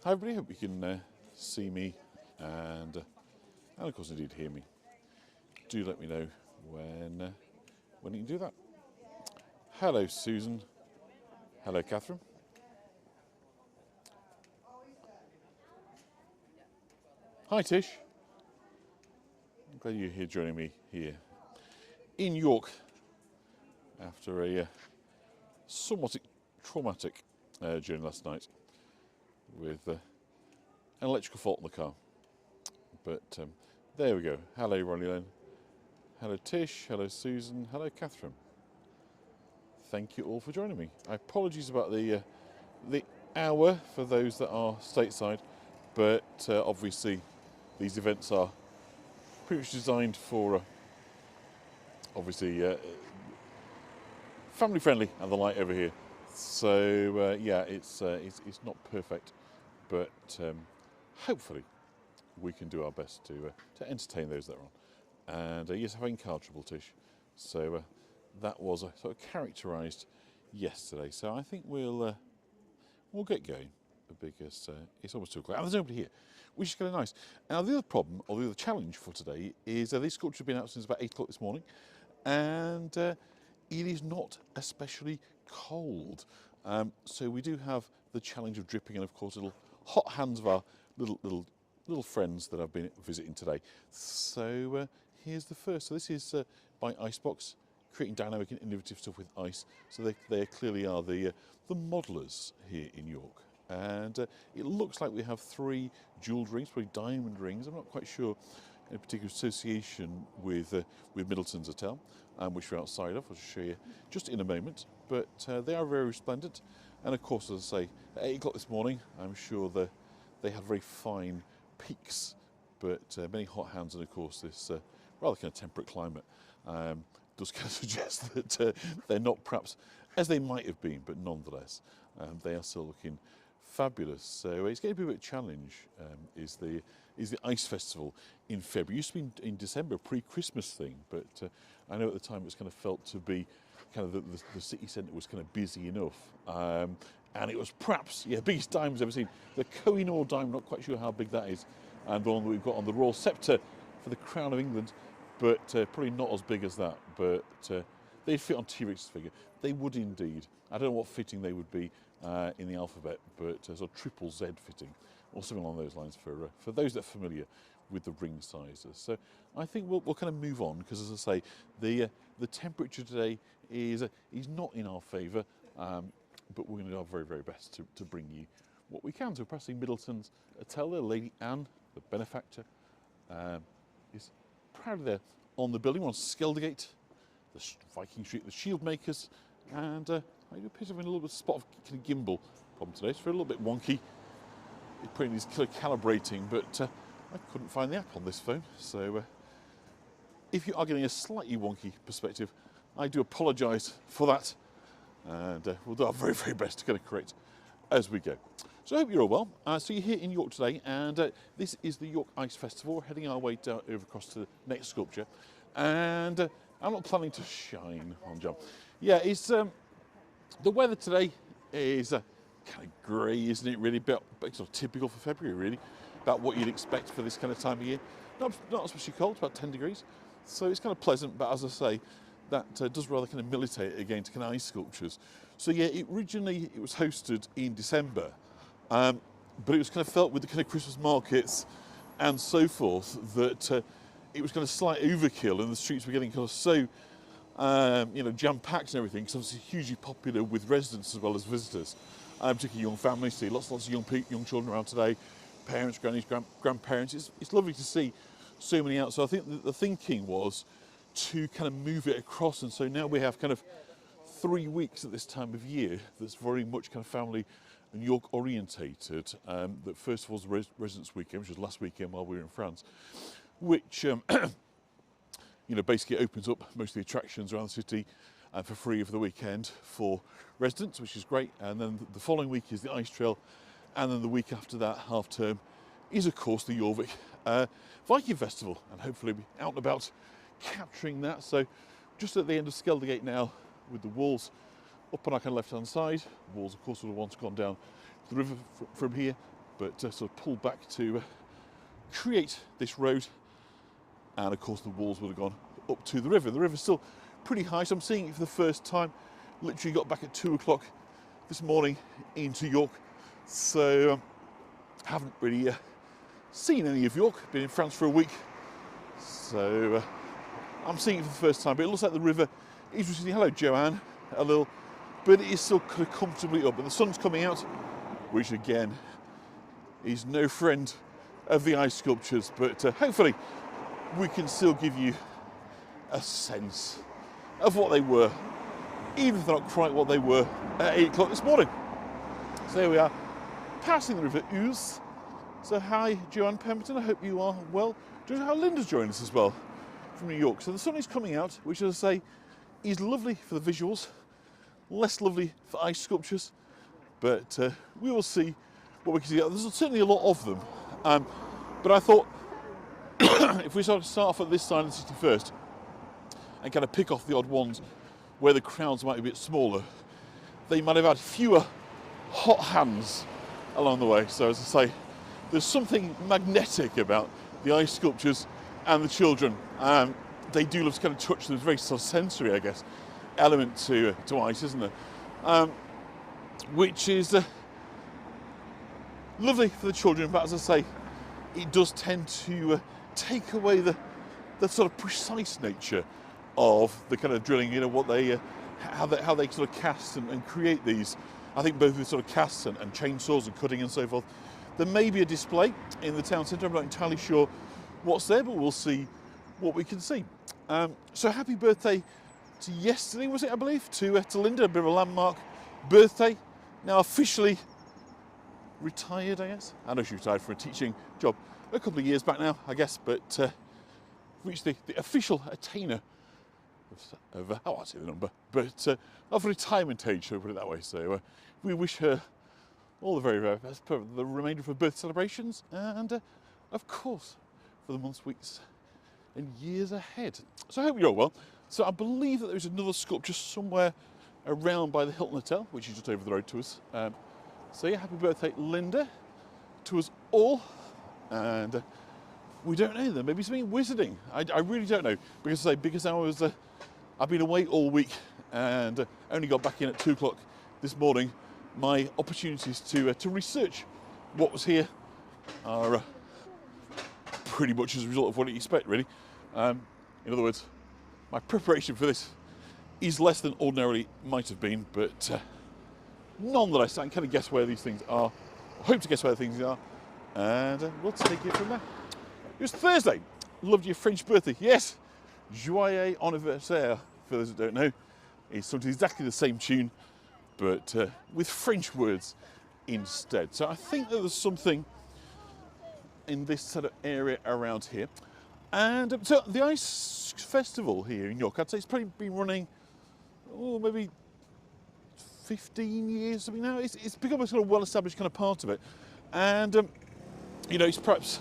Hi everybody, hope you can see me and of course indeed hear me. Do let me know when you can do that. Hello Susan, hello Catherine. Hi Tish, I'm glad you're here joining me here in York after a somewhat traumatic journey last night with an electrical fault in the car. But there we go. Hello Ronnie Lane, hello Tish, hello Susan, hello Catherine. Thank you all for joining me. Apologies about the hour for those that are stateside, but obviously these events are pretty much designed for obviously family friendly and the like over here. So yeah, it's not perfect, but hopefully we can do our best to entertain those that are on. And yes, having car trouble, Tish. So that was sort of characterised yesterday. So I think we'll get going because it's almost 2 o'clock and there's nobody here, which is kind of nice. Now the other problem, or the other challenge for today is these sculptures have been out since about 8 o'clock this morning, and it is not especially cold. So we do have the challenge of dripping and of course little hot hands of our little friends that I've been visiting today. So here's the first. So this is by Icebox, creating dynamic and innovative stuff with ice. So they clearly are the modelers here in York. And it looks like we have 3 jewelled rings, probably diamond rings. I'm not quite sure in a particular association with Middleton's Hotel, which we're outside of. I'll show you just in a moment. But they are very resplendent. And of course, as I say, at 8 o'clock this morning, I'm sure they had very fine peaks, but many hot hands, and of course this rather kind of temperate climate does kind of suggest that they're not perhaps as they might have been, but nonetheless they are still looking fabulous. So it's going to be a bit of a challenge. Is the Ice Festival in February? It used to be in December, a pre-Christmas thing, but I know at the time it was kind of felt to be kind of the city centre was kind of busy enough. And it was perhaps, biggest diamond I've ever seen. The Kohinoor diamond, not quite sure how big that is, and the one that we've got on the Royal Sceptre for the Crown of England, but probably not as big as that. But they'd fit on T-Rex's figure. They would indeed. I don't know what fitting they would be in the alphabet, but sort of triple Z fitting, or something along those lines for those that are familiar with the ring sizes. So I think we'll kind of move on, because as I say, the temperature today is not in our favour. But we're going to do our very, very best to bring you what we can. So pressing Middleton's Hotel there, Lady Anne, the benefactor, is proud there on the building. We're on Skeldergate, the Viking Street, the Shield Makers, and I do appear to have a little bit of spot of kind of gimbal problem today. It's a little bit wonky. It probably needs calibrating, but I couldn't find the app on this phone. So if you are getting a slightly wonky perspective, I do apologise for that. And we'll do our very, very best to kind of correct as we go. So I hope you're all well. So you're here in York today, and this is the York Ice Festival. We're heading our way down over across to the next sculpture, and I'm not planning to shine on John. Yeah, it's the weather today is kind of grey, isn't it? Really, but sort of typical for February, really, about what you'd expect for this kind of time of year. Not especially cold, about 10 degrees, so it's kind of pleasant. But as I say, that does rather kind of militate against kind of ice sculptures. So yeah, originally it was hosted in December, but it was kind of felt with the kind of Christmas markets and so forth that it was kind of slight overkill, and the streets were getting kind of so jam-packed and everything, because obviously hugely popular with residents as well as visitors, particularly young families. See lots of young children around today, parents, grannies, grandparents. It's lovely to see so many out. So I think that the thinking was to kind of move it across, and so now we have kind of 3 weeks at this time of year that's very much kind of family and York orientated. That first of all was the Residents' Weekend, which was last weekend while we were in France, which basically opens up most of the attractions around the city for free for the weekend for residents, which is great. And then the following week is the Ice Trail, and then the week after that, half term, is of course the Jorvik Viking Festival, and hopefully be out and about capturing that. So just at the end of Skeldergate now, with the walls up on our kind of left hand side. Walls of course would have once gone down the river from here, but sort of pulled back to create this road. And of course the walls would have gone up to the river. The river's still pretty high, so I'm seeing it for the first time. Literally got back at 2 o'clock this morning into York, so haven't really seen any of York. Been in France for a week, so I'm seeing it for the first time. But it looks like the river is receding. Hello, Joanne, a little, but it is still kind of comfortably up. But the sun's coming out, which again is no friend of the ice sculptures. But hopefully we can still give you a sense of what they were, even if they're not quite what they were at 8 o'clock this morning. So there we are, passing the River Ouse. So hi, Joanne Pemberton, I hope you are well. Do you know how Linda's joined us as well from New York? So the sun is coming out, which, as I say, is lovely for the visuals, less lovely for ice sculptures, but we will see what we can see. There's certainly a lot of them, but I thought if we sort of start off at this side of the city first and kind of pick off the odd ones where the crowds might be a bit smaller, they might have had fewer hot hands along the way. So as I say, there's something magnetic about the ice sculptures and the children. They do love to kind of touch them. There's a very sort of sensory, I guess, element to ice, isn't there? Which is lovely for the children, but as I say, it does tend to take away the sort of precise nature of the kind of drilling, you know, what they, how they sort of cast and create these. I think both with sort of casts and chainsaws and cutting and so forth. There may be a display in the town centre. I'm not entirely sure what's there, but we'll see what we can see. So happy birthday to yesterday, was it, I believe, to Linda, a bit of a landmark birthday. Now officially retired, I guess. I know she retired from a teaching job a couple of years back now, I guess, but reached the official attainer of I won't say the number, but of retirement age, shall we put it that way. So we wish her all the very, very best for the remainder of her birth celebrations, and of course for the months, weeks and years ahead. So I hope you're all well. So I believe that there's another sculpture somewhere around by the Hilton Hotel, which is just over the road to us. So yeah, happy birthday, Linda, to us all. And we don't know, there may be something wizarding. I really don't know, because I was I've been away all week and only got back in at 2 o'clock this morning. My opportunities to research what was here are pretty much as a result of what you expect, really. In other words, my preparation for this is less than ordinarily might have been, but nonetheless, I can kind of guess where these things are. I hope to guess where the things are, and we'll take it from there. It was Thursday. Loved your French birthday. Yes, Joyeux anniversaire, for those that don't know. It's something exactly the same tune, but with French words instead. So I think that there's something in this sort of area around here. And so the Ice Festival here in York, I'd say it's probably been running, maybe 15 years, something now. It's become a sort of well-established kind of part of it. And, you know, it's perhaps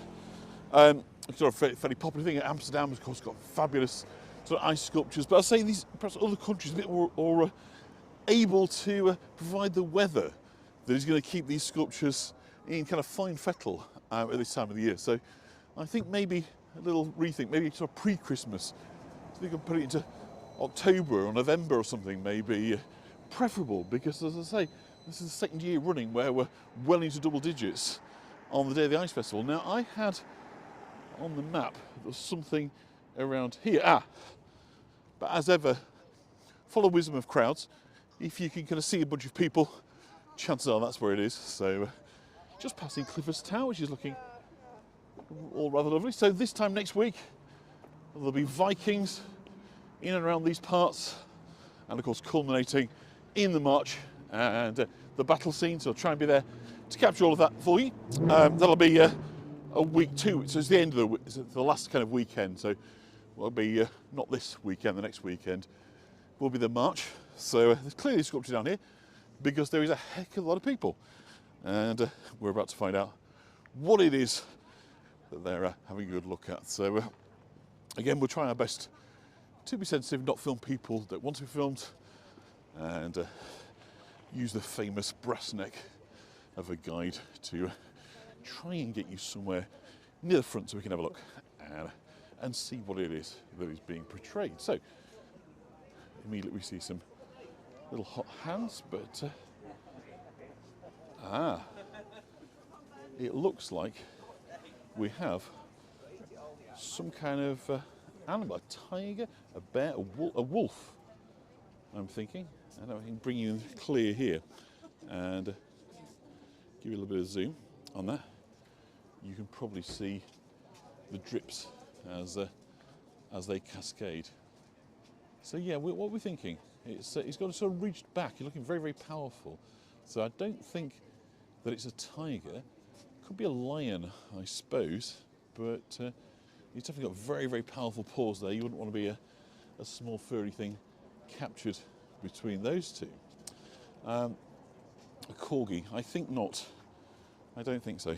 sort of fairly popular thing. Amsterdam, of course, got fabulous sort of ice sculptures. But I'd say these, perhaps other countries, a bit more able to provide the weather that is going to keep these sculptures in kind of fine fettle at this time of the year. So I think maybe a little rethink, maybe sort of pre-Christmas. So you can put it into October or November or something, maybe preferable, because as I say, this is the second year running where we're well into double digits on the day of the Ice Festival. Now I had on the map, there's something around here. But as ever, follow wisdom of crowds. If you can kind of see a bunch of people, chances are that's where it is. So just passing Clifford's Tower, which is looking all rather lovely. So this time next week, there'll be Vikings in and around these parts, and of course culminating in the march and the battle scene. So I'll try and be there to capture all of that for you. That'll be a week 2, so it's the end of it's the last kind of weekend. So it'll be not this weekend, the next weekend will be the march. So there's clearly a sculpture down here because there is a heck of a lot of people, and we're about to find out what it is that they're having a good look at. So again, we'll try our best to be sensitive, not film people that want to be filmed, and use the famous brass neck of a guide to try and get you somewhere near the front so we can have a look and see what it is that is being portrayed. So immediately we see some little hot hands, but it looks like we have some kind of animal, a tiger, a bear, a wolf, I'm thinking. And I can bring you in clear here and give you a little bit of zoom on that. You can probably see the drips as they cascade. So yeah, what we're thinking, he's got sort of reached back. He's looking very, very powerful. So I don't think that it's a tiger. Could be a lion, I suppose, but he's definitely got very, very powerful paws there. You wouldn't want to be a small furry thing captured between those two. A corgi, I think not. I don't think so.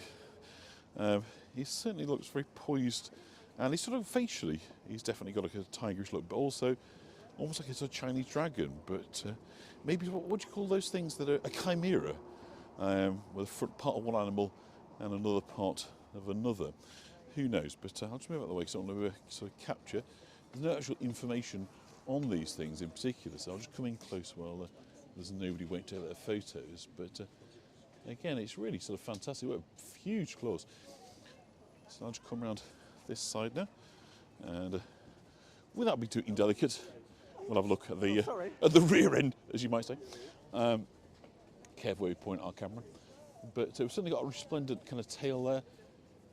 He certainly looks very poised, and he's sort of facially, he's definitely got like a tigerish look, but also almost like it's a Chinese dragon, but maybe what do you call those things that are a chimera, with a front part of one animal and another part of another. Who knows? But I'll just move out of the way because I don't want to sort of capture. There's no actual information on these things in particular, so I'll just come in close while there's nobody waiting to take their photos. But again, it's really sort of fantastic work. Huge claws. So I'll just come around this side now, and without being too indelicate, we'll have a look at the rear end, as you might say. Careful where we point our camera. But we've certainly got a resplendent kind of tail there,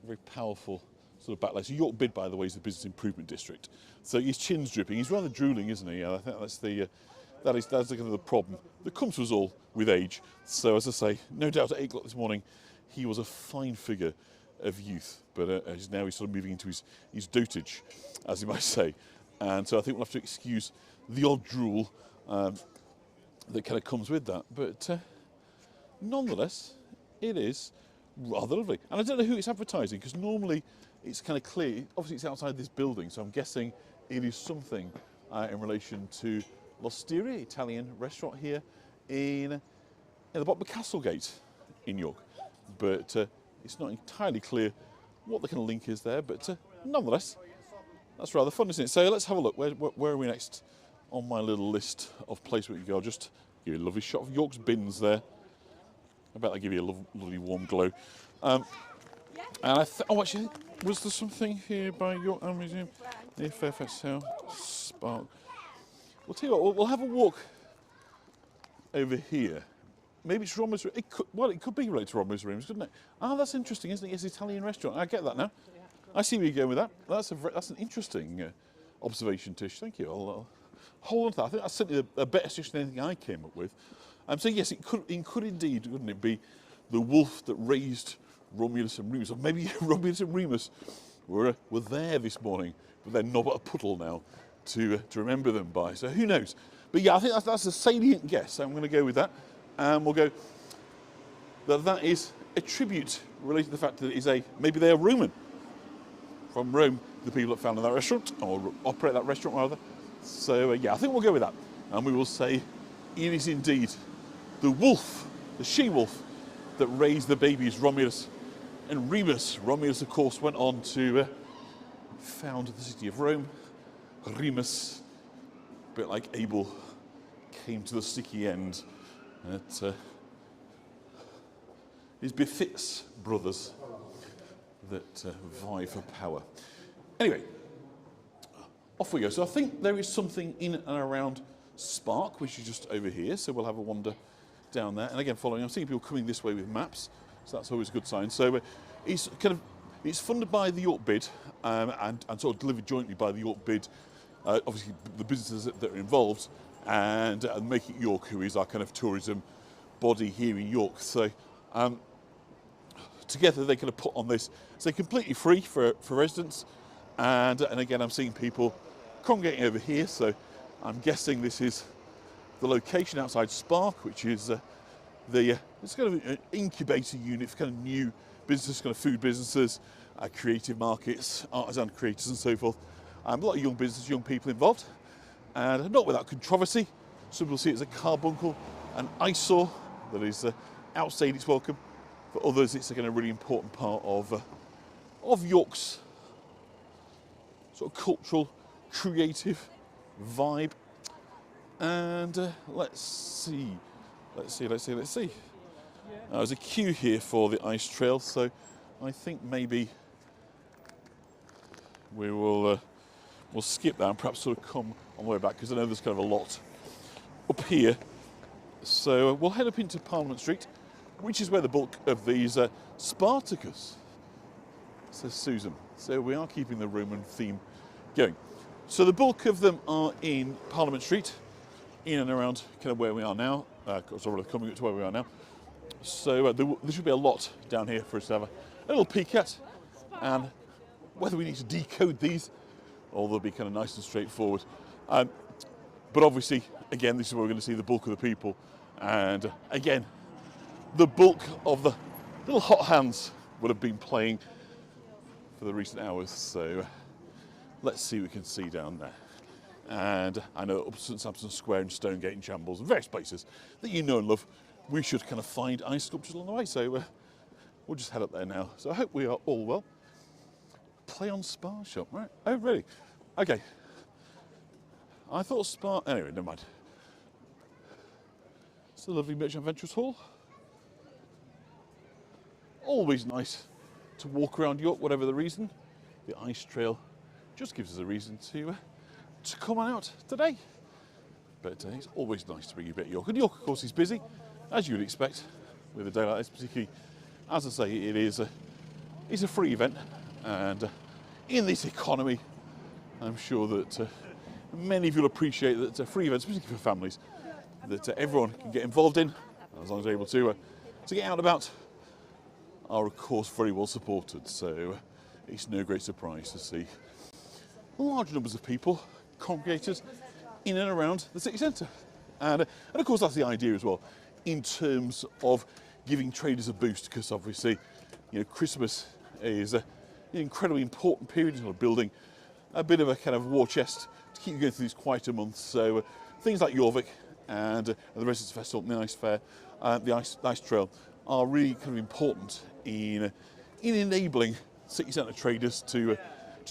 very powerful sort of backlight. So York Bid, by the way, is the business improvement district. So his chin's dripping. He's rather drooling, isn't he? I think that's that's the kind of the problem that comes to us all with age. So as I say, no doubt at 8 o'clock this morning, he was a fine figure of youth, but now he's sort of moving into his dotage, as you might say. And so I think we'll have to excuse the odd drool that kind of comes with that. But nonetheless, it is rather lovely. And I don't know who it's advertising, because normally it's kind of clear. Obviously, it's outside this building, so I'm guessing it is something in relation to L'Osteria, Italian restaurant here in the bottom of Castlegate in York. But it's not entirely clear what the kind of link is there. But nonetheless, that's rather fun, isn't it? So let's have a look. Where are we next on my little list of places we can go? I'll just give you a lovely shot of York's bins there. I bet they give you a lovely warm glow. And actually, was there something here by York Animal Museum near Fairfax Hill? Spark. We'll tell you what, we'll have a walk over here. Maybe it's Romulus. It could be related to Romulus Remus, couldn't it? Ah, that's interesting, isn't it? It's an Italian restaurant. I get that now. I see where you're going with that. That's an interesting observation, Tish. Thank you. I'll hold on to that. I think that's certainly a better suggestion than anything I came up with. So yes, it could indeed, wouldn't it, be the wolf that raised Romulus and Remus, or maybe Romulus and Remus were there this morning, but they're not at a puddle now to remember them by. So who knows? But yeah, I think that's a salient guess. So I'm going to go with that, and we'll go that is a tribute related to the fact that it is maybe they are Roman from Rome, the people that founded that restaurant or operate that restaurant rather. So yeah, I think we'll go with that, and we will say it is indeed the wolf, the she-wolf, that raised the babies Romulus and Remus. Romulus, of course, went on to found the city of Rome. Remus, a bit like Abel, came to the sticky end. It befits brothers that vie for power. Anyway, off we go. So I think there is something in and around Spark, which is just over here. So we'll have a wander down there. And again, following, I'm seeing people coming this way with maps, so that's always a good sign. So it's funded by the York Bid and sort of delivered jointly by the York Bid, obviously the businesses that are involved, and Make It York, who is our kind of tourism body here in York. So together they kind of put on this, so completely free for residents. And again, I'm seeing people congregating over here, so I'm guessing this is the location outside Spark, which is it's kind of an incubator unit for kind of new businesses, kind of food businesses, creative markets, artisan creators and so forth. A lot of young businesses, young people involved, and not without controversy. Some people see it as a carbuncle, an eyesore that is outstayed its welcome. For others, it's again a really important part of York's sort of cultural, creative vibe. And let's see. There's a queue here for the ice trail, so I think maybe we'll skip that and perhaps sort of come on the way back, because I know there's kind of a lot up here. So we'll head up into Parliament Street, which is where the bulk of these Spartacus, says Susan. So we are keeping the Roman theme going. So the bulk of them are in Parliament Street, in and around kind of where we are now, sort of coming up to where we are now. So there should be a lot down here for us to have a little peek at, and whether we need to decode these, or they'll be kind of nice and straightforward. But obviously, again, this is where we're going to see the bulk of the people, and again, the bulk of the little hot hands would have been playing for the recent hours. So let's see what we can see down there. And I know up St Sampson's Square and Stonegate and Shambles and various places that you know and love, we should kind of find ice sculptures along the way. So we'll just head up there now. So I hope we are all well. Play on Spa Shop, right? Oh, really? Okay. I thought Spa... Anyway, never mind. It's the lovely Merchant Adventurers Hall. Always nice to walk around York, whatever the reason. The ice trail just gives us a reason to come on out today. But it's always nice to bring you a bit of York. And York, of course, is busy, as you would expect, with a day like this, particularly, as I say, it's a free event. And in this economy, I'm sure that many of you will appreciate that free events, particularly for families, that everyone can get involved in, as long as they're able to get out and about, are of course very well supported. So it's no great surprise to see large numbers of people congregated in and around the city centre. And of course that's the idea as well, in terms of giving traders a boost, because obviously, you know, Christmas is an incredibly important period in building a bit of a kind of war chest to keep you going through these quieter months. So things like Jorvik and the Residents' Festival, the Ice Fair, the ice Trail are really kind of important in enabling city centre traders to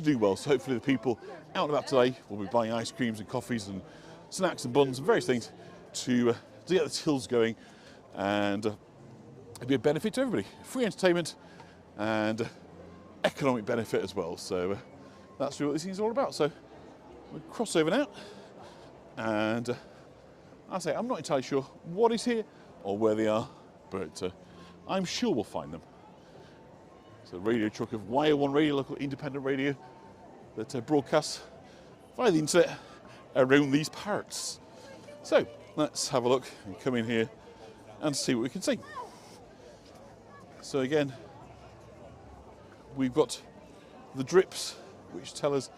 do well. So hopefully the people out and about today will be buying ice creams and coffees and snacks and buns and various things to get the tills going, and it'll be a benefit to everybody. Free entertainment and economic benefit as well. So that's really what this thing's all about. So we'll cross over now, and I say I'm not entirely sure what is here or where they are, but I'm sure we'll find them. It's a radio truck of YO1 Radio, local independent radio that broadcasts via the internet around these parts. So let's have a look and come in here and see what we can see. So again, we've got the drips, which tell us,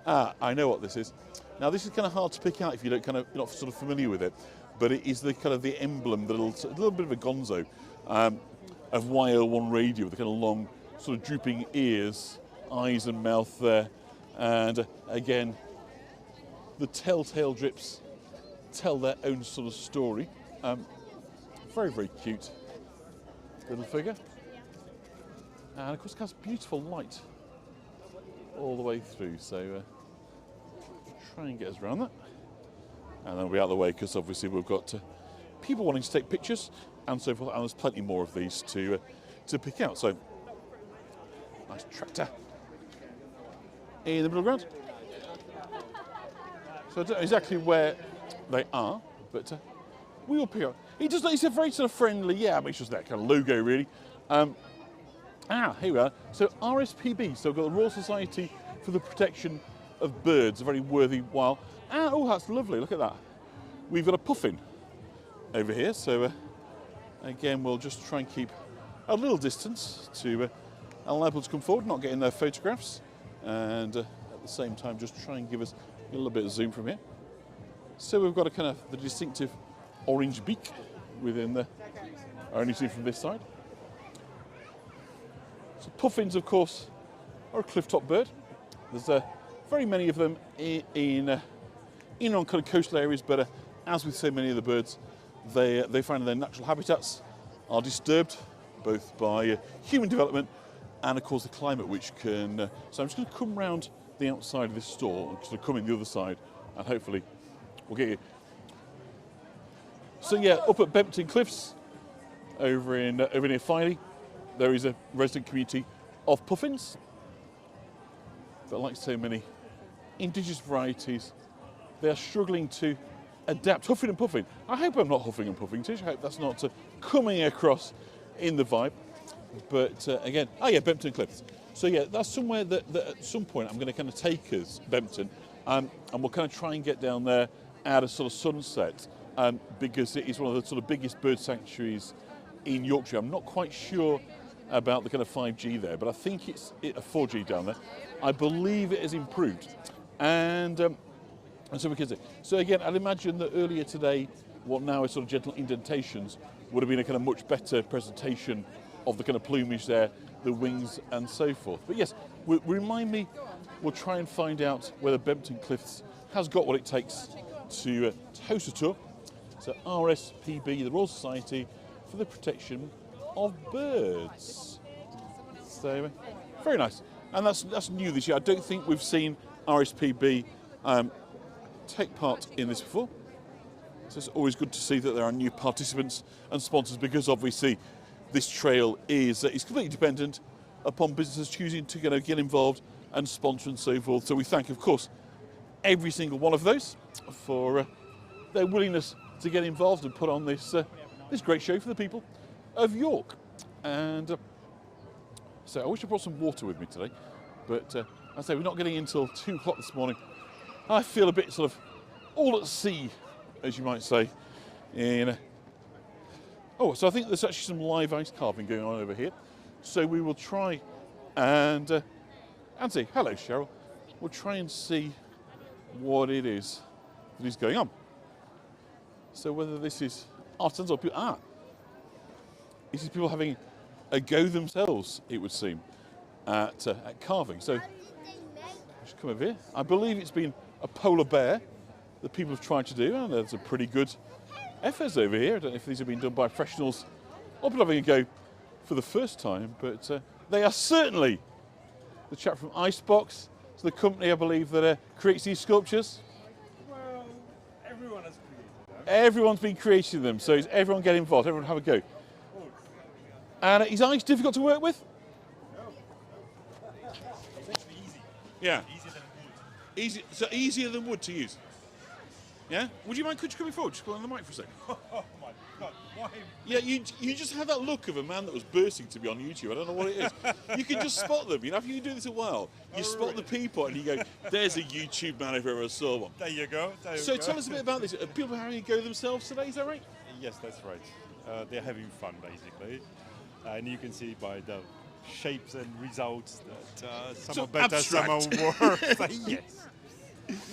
I know what this is. Now this is kind of hard to pick out if you don't you're not sort of familiar with it, but it is the kind of the emblem, a little bit of a gonzo of YO1 Radio, with the kind of long sort of drooping ears, eyes and mouth there, and again the telltale drips tell their own sort of story. Very, very cute little figure, and of course it has beautiful light all the way through, so try and get us around that, and then we'll be out of the way, because obviously we've got people wanting to take pictures and so forth, and there's plenty more of these to pick out. So nice tractor in the middle ground. So I don't know exactly where they are, but we will pick up. It's a very sort of friendly, yeah, but it's just that kind of logo really. Here we are. So RSPB, so we've got the Royal Society for the Protection of Birds, a very worthy while. Oh, that's lovely, look at that. We've got a puffin over here, so again, we'll just try and keep a little distance to allow people to come forward, not get in their photographs, and at the same time just try and give us a little bit of zoom from here. So we've got a kind of the distinctive orange beak within the, only seen from this side. So puffins, of course, are a cliff-top bird. There's very many of them in on kind of coastal areas, but as with so many of the birds, they find their natural habitats are disturbed both by human development and, of course, the climate, which can... so I'm just going to come round the outside of this store and sort of come in the other side, and hopefully we'll get you. So yeah, up at Bempton Cliffs, over near Filey, there is a resident community of puffins. But like so many indigenous varieties, they are struggling to adapt. Huffing and puffing. I hope I'm not huffing and puffing, Tish. I hope that's not coming across in the vibe. But again, oh yeah, Bempton Cliffs. So yeah, that's somewhere that at some point I'm going to kind of take us, Bempton, and we'll kind of try and get down there at a sort of sunset, because it is one of the sort of biggest bird sanctuaries in Yorkshire. I'm not quite sure about the kind of 5G there, but I think it's a 4G down there. I believe it has improved, and so we can see. So again, I'd imagine that earlier today, what now is sort of gentle indentations, would have been a kind of much better presentation of the kind of plumage there, the wings and so forth. But yes, remind me, we'll try and find out whether Bempton Cliffs has got what it takes to host a tour. So RSPB, the Royal Society for the Protection of Birds. So very nice. And that's new this year. I don't think we've seen RSPB take part in this before. So it's always good to see that there are new participants and sponsors, because obviously this trail is completely dependent upon businesses choosing to get involved and sponsor and so forth. So we thank, of course, every single one of those for their willingness to get involved and put on this great show for the people of York. And so I wish I brought some water with me today, but I say we're not getting in until 2 o'clock this morning. I feel a bit sort of all at sea, as you might say. Oh, so I think there's actually some live ice carving going on over here. So we will try and say hello, Cheryl. We'll try and see what it is that is going on. So whether this is artisans or people, this is people having a go themselves, it would seem, at carving. So just come over here. I believe it's been a polar bear that people have tried to do, and there's a pretty good efforts over here. I don't know if these have been done by professionals or people having a go for the first time, but they are certainly the chap from Icebox, so the company, I believe, that creates these sculptures. Well, everyone has created them. Everyone's been creating them, so is everyone get involved, everyone have a go. And is ice difficult to work with? No. It's actually easy. Yeah. Easier than wood. Easy, so easier than wood to use? Yeah? Could you come forward? Just go on the mic for a second. Oh my God, why? Yeah, you just had that look of a man that was bursting to be on YouTube. I don't know what it is. You can just spot them. You know, if you do this a while, you spot the people and you go, there's a YouTube man if I ever saw one. There you go. So tell us a bit about this. Are people having a go themselves today, is that right? Yes, that's right. They're having fun, basically. And you can see by the shapes and results that some So are better, abstract. some are worse. Yes.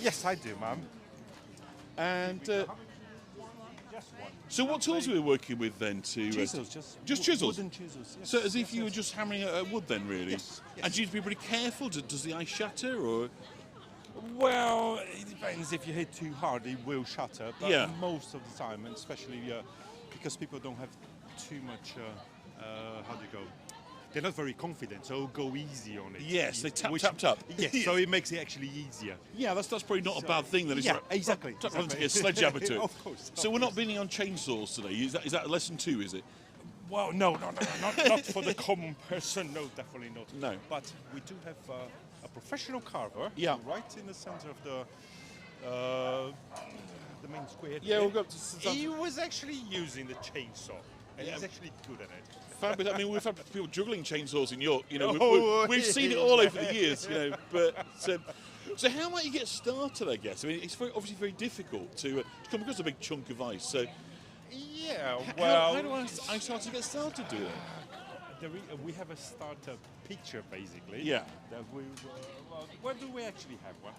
Yes, I do, ma'am. And Just one. so what tools are we working with then to... Chisels, just chisels? Wooden chisels, yes. So as if you were just hammering at wood then, really? Yes, yes. And do you have to be pretty careful? Does the ice shatter, or...? Well, it depends. If you hit too hard, it will shatter. But Yeah. most of the time, and especially because people don't have too much, how do you go? They're not very confident, so go easy on it. Yes, they tap. Yes, so it makes it actually easier. Yeah, that's probably not a bad thing then, is Yeah, it? exactly. Tap to get a sledgehammer to it. Of course. So we're not being on chainsaws today. Is that lesson 2, is it? Well, no, not for the common person. No, definitely not. No. But we do have a professional carver. Yeah. Right in the center of the main square. Yeah, here. we'll go up to... He was actually using the chainsaw, and Yeah. he's actually good at it. Fabulous. I mean, we've had people juggling chainsaws in York. You know, Oh, we've seen it all over the years. You know, but so how might you get started? I guess. I mean, it's obviously very difficult to come across a big chunk of ice. So Yeah, how do I start to get started doing it? we have a starter picture, basically. Yeah. That we. Where do we actually have one?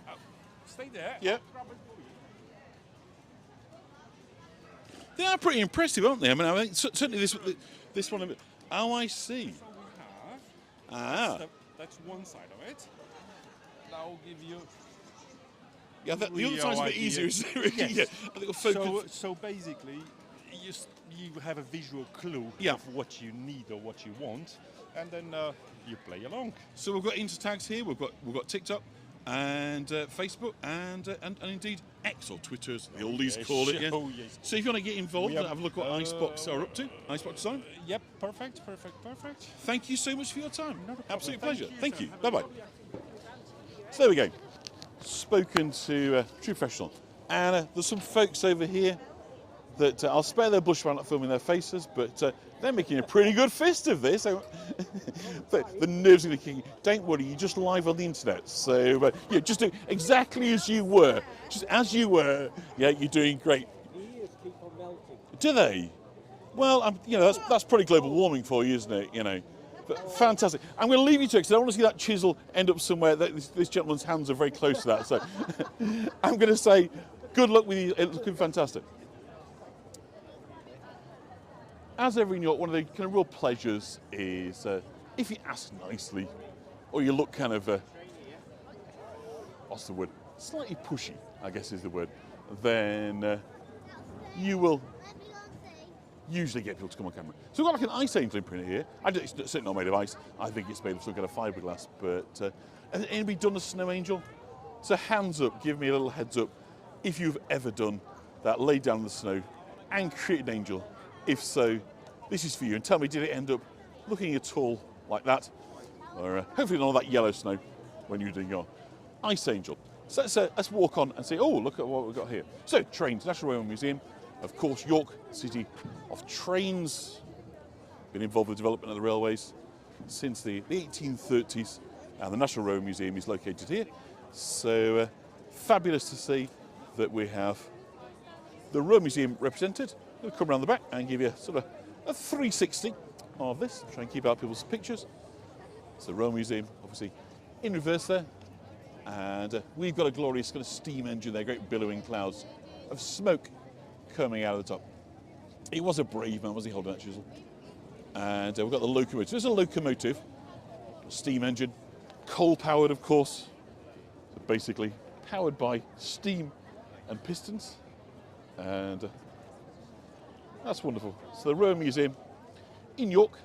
Stay there. Yeah. I'll grab it for you. They are pretty impressive, aren't they? I mean, certainly this one. Oh, I see. So we have. Ah, That's one side of it. Now I'll give you. yeah. The other side's a bit easier, isn't it? Yes. Yeah. I think we'll focus. So basically, you have a visual clue Yeah. of what you need or what you want, and then you play along. So we've got Intertags here. We've got TikTok and Facebook and indeed X or Twitter, as the oldies call it. Yeah. Oh, yes. So if you want to get involved We and have- have a look what Icebox are up to, Icebox Design. Yep, perfect. Thank you so much for your time. Not a problem. Absolute Thank pleasure. you, Thank sir. you. Have Bye a bye. good- So there we go. Spoken to True Professional. And there's some folks over here that I'll spare their bush while not filming their faces, but they're making a pretty good fist of this. The nerves are kicking. Don't worry, you're just live on the internet. So yeah, just do exactly as you were. Just as you were. Yeah, you're doing great. Ears keep on melting. Do they? Well, that's probably global warming for you, isn't it? But fantastic. I'm going to leave you to it because I don't want to see that chisel end up somewhere. This gentleman's hands are very close to that. So I'm going to say good luck with you. It's looking fantastic. As ever in York, one of the kind of real pleasures is if you ask nicely or you look kind of, what's the word? Slightly pushy, I guess is the word. Then you will usually get people to come on camera. So we've got like an ice angel printer here. It's certainly not made of ice. I think it's made of some kind of fiberglass. But has anybody done a snow angel? So hands up, give me a little heads up if you've ever done that, laid down in the snow and created an angel. If so, this is for you. And tell me, did it end up looking at all like that? Or hopefully none of that yellow snow when you're doing your ice angel. So let's walk on and say, oh, look at what we've got here. So trains, National Railway Museum. Of course, York, city of trains. Been involved with the development of the railways since the 1830s. And the National Railway Museum is located here. So fabulous to see that we have the Railway Museum represented. We'll come around the back and give you sort of a 360 of this. Try and keep out people's pictures. It's the Railway Museum, obviously, in reverse there. And we've got a glorious kind of steam engine there, great billowing clouds of smoke coming out of the top. He was a brave man, was he, holding that chisel? And we've got the locomotive. There's a locomotive, steam engine, coal-powered, of course. So basically, powered by steam and pistons. And that's wonderful. So the Railway Museum in York,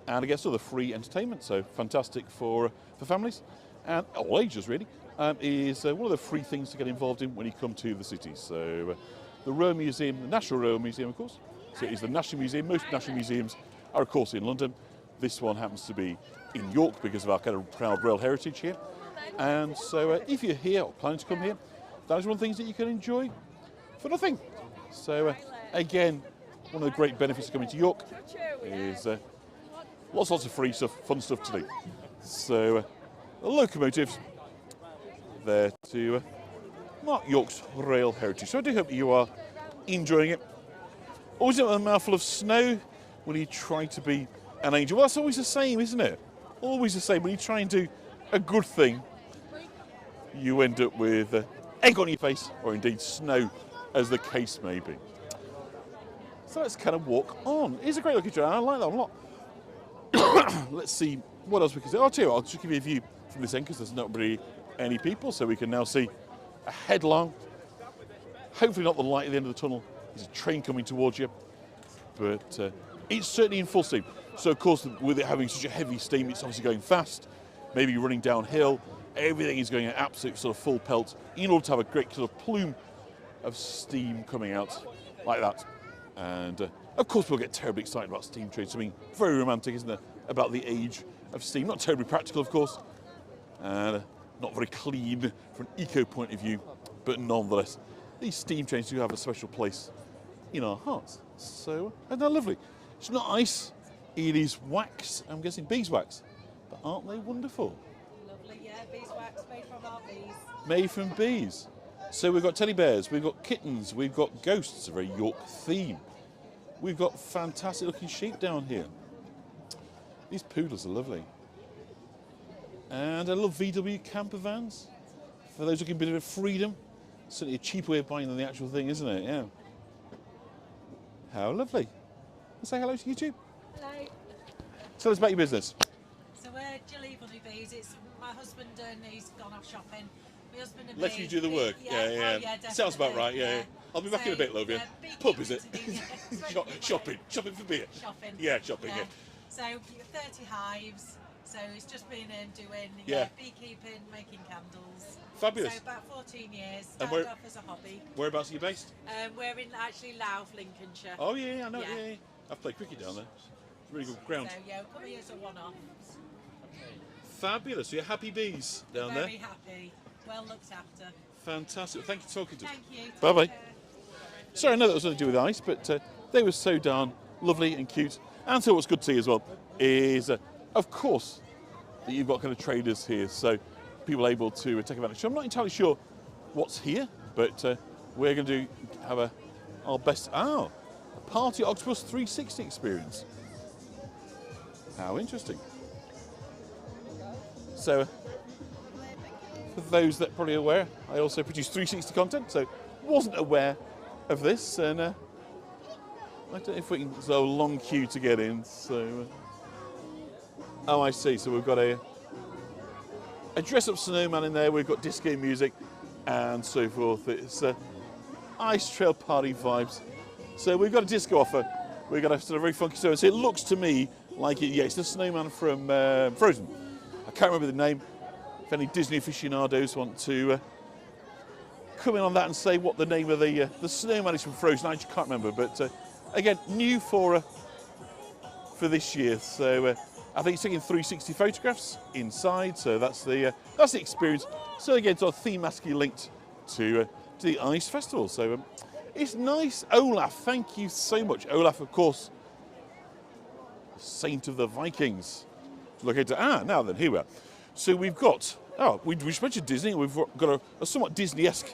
and I guess other free entertainment, so fantastic for families and all ages really, is one of the free things to get involved in when you come to the city. So the Railway Museum, the National Railway Museum, of course. So it is the National Museum. Most national museums are, of course, in London. This one happens to be in York because of our kind of proud rail heritage here. And so if you're here or planning to come here, that is one of the things that you can enjoy for nothing. So again, one of the great benefits of coming to York is lots of free stuff, fun stuff to do. So the locomotives there to mark York's rail heritage. So I do hope you are enjoying it. Always a mouthful of snow when you try to be an angel. Well, that's always the same, isn't it? Always the same. When you try and do a good thing, you end up with egg on your face, or indeed snow, as the case may be. So let's kind of walk on. It's a great looking train. I like that one a lot. Let's see what else we can see. I'll tell you what, I'll just give you a view from this end because there's not really any people, so we can now see a headlong. Hopefully not the light at the end of the tunnel. There's a train coming towards you, but it's certainly in full steam. So of course, with it having such a heavy steam, it's obviously going fast. Maybe you're running downhill. Everything is going at absolute sort of full pelt in order to have a great sort of plume of steam coming out like that. And of course, we'll get terribly excited about steam trains. Something very romantic, isn't it, about the age of steam? Not terribly practical, of course, and not very clean from an eco point of view, but nonetheless, these steam trains do have a special place in our hearts. So, and they're lovely. It's not ice, it is wax. I'm guessing beeswax, but aren't they wonderful? Lovely, yeah, beeswax made from our bees. Made from bees. So we've got teddy bears, we've got kittens, we've got ghosts, a very York theme. We've got fantastic looking sheep down here. These poodles are lovely. And I love VW camper vans. For those looking a bit of freedom. Certainly a cheaper way of buying than the actual thing, isn't it? Yeah. How lovely. Let's say hello to you too. Hello. Tell us about your business. So we're Gilly Honeybees. It's my husband and he's gone off shopping. My husband and Let me. you do the work. Yeah. Oh, yeah, Sounds about definitely, right, yeah. I'll be back in a bit, love you. beekeeping Pub, is it? to be- shopping for beer. Shopping. Yeah, shopping, yeah. So 30 hives. So it's just been doing Yeah. beekeeping, making candles. Fabulous. So about 14 years. And Started off as a hobby. Whereabouts are you based? We're in actually Louth, Lincolnshire. Oh yeah, I know. Yeah. Yeah. I've played cricket down there. It's really good ground. So yeah, come here as a one-off. Fabulous. So you're happy bees down there. Very happy. Well looked after. Fantastic. Thank you for talking to us. Thank you. Bye-bye. Take care. Sorry, I know that was nothing to do with ice, but they were so darn lovely and cute. And so what's good to see as well is, of course, that you've got kind of traders here, so people able to take advantage. So I'm not entirely sure what's here, but we're going to have our best. A Party Octopus 360 experience. How interesting. So, for those that are probably aware, I also produce 360 content, so wasn't aware of this, and I don't know if we can. So long queue to get in. So, oh, I see. So we've got a dress-up snowman in there. We've got disco music and so forth. It's Ice Trail Party vibes. So we've got a disco offer. We've got a sort of very funky story. So it looks to me like it's the snowman from Frozen. I can't remember the name. If any Disney aficionados want to come in on that and say what the name of the snowman is from Frozen, I just can't remember. But again, new for this year. So I think it's taking 360 photographs inside. So that's the experience. So again, sort of thematically linked to the Ice Festival. So it's nice. Olaf, thank you so much. Olaf, of course, saint of the Vikings. Look into now then, here we are. So we've got we just mentioned Disney. We've got a somewhat Disney-esque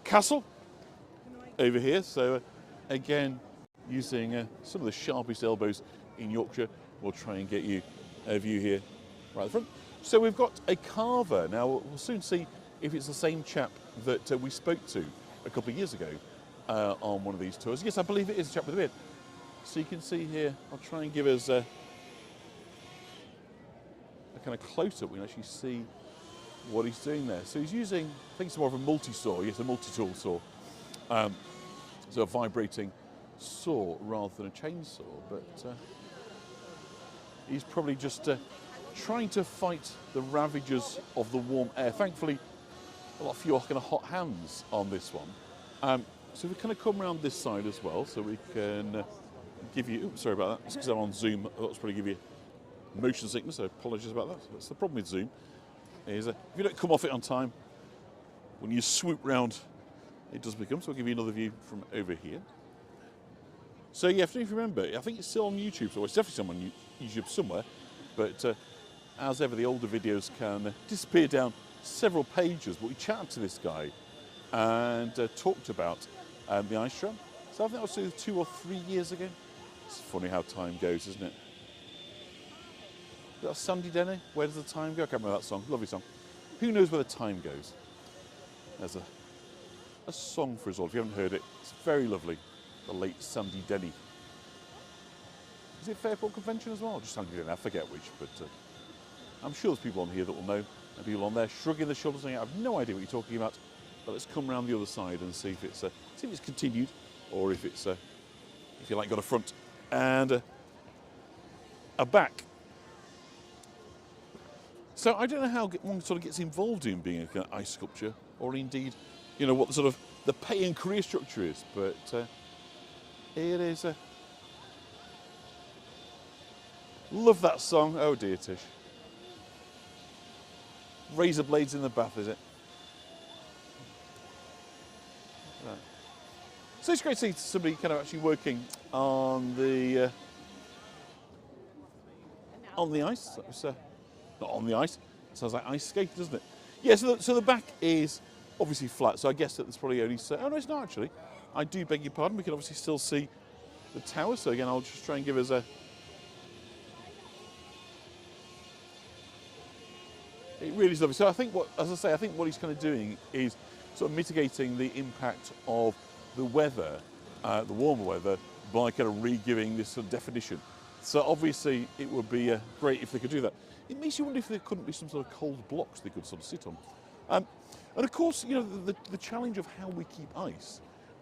castle over here. So again, using some of the sharpest elbows in Yorkshire, we'll try and get you a view here right at the front. So we've got a carver. Now we'll soon see if it's the same chap that we spoke to a couple of years ago on one of these tours. Yes, I believe it is a chap with a beard. So you can see here, I'll try and give us a kind of close-up. We can actually see what he's doing there. So he's using, I think it's more of a multi-saw. Yes, a multi-tool saw. So a vibrating saw rather than a chainsaw. But he's probably just trying to fight the ravages of the warm air. Thankfully, a lot of few kind of hot hands on this one. So we kind of come around this side as well, so we can give you. Oops, sorry about that. It's because I'm on Zoom. I'll probably give you motion sickness. So apologies about that. That's the problem with Zoom. Is if you don't come off it on time, when you swoop round, it does become. So I'll give you another view from over here. So yeah, if you remember, I think it's still on YouTube. So it's definitely still on YouTube somewhere. But as ever, the older videos can disappear down several pages. But we chatted to this guy and talked about the ice trail. So I think that was 2 or 3 years ago. It's funny how time goes, isn't it? Is that Sandy Denny? Where does the time go? I can't remember that song. Lovely song. Who knows where the time goes? There's a song for us all. If you haven't heard it, it's very lovely. The late Sandy Denny. Is it Fairport Convention as well? Just Sandy Denny, I forget which, but I'm sure there's people on here that will know, and people on there shrugging their shoulders saying, I have no idea what you're talking about, but let's come around the other side and see if it's continued, or if it's, if you like, got a front and a back. So I don't know how one sort of gets involved in being a kind of ice sculpture, or indeed, you know, what the sort of the pay and career structure is, but it is love that song. Oh dear, Tish. Razor blades in the bath, is it? Right. So it's great to see somebody kind of actually working on the ice. That was, not on the ice. It sounds like ice skating, doesn't it? Yeah. So the back is obviously flat. So I guess that there's probably only. Oh no, it's not actually. I do beg your pardon. We can obviously still see the tower. So again, I'll just try and give us a. It really is lovely. So I think I think what he's kind of doing is sort of mitigating the impact of the weather, the warmer weather, by kind of re-giving this sort of definition. So obviously it would be great if they could do that. It makes you wonder if there couldn't be some sort of cold blocks they could sort of sit on. And of course, you know, the challenge of how we keep ice